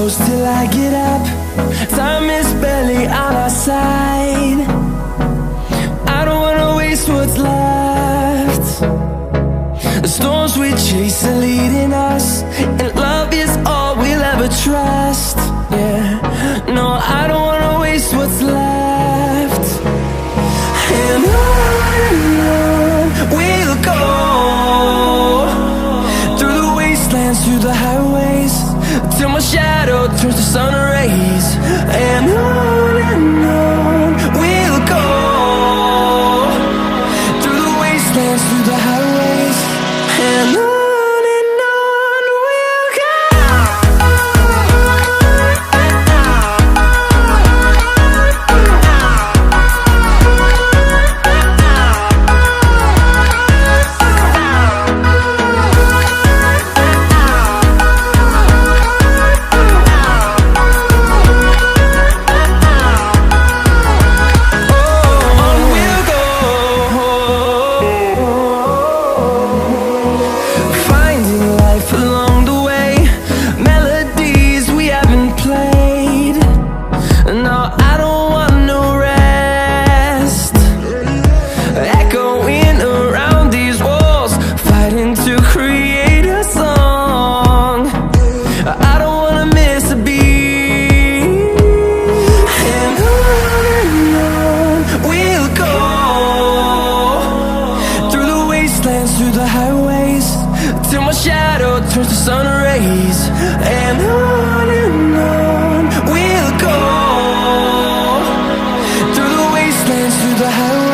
close till I get up. Time is barely on our side. I don't wanna waste what's left. The storms we chase are leading us, and love is all we'll ever trust. Yeah, no, I don't wanna waste what's left. And on we'll go, through the wastelands, through the highways, till my shadow turns to sun rays. And on we'll go, through the wastelands, through the highways, and on. Through the highways, till my shadow turns to sun rays. And on we'll go, through the wastelands, through the highways.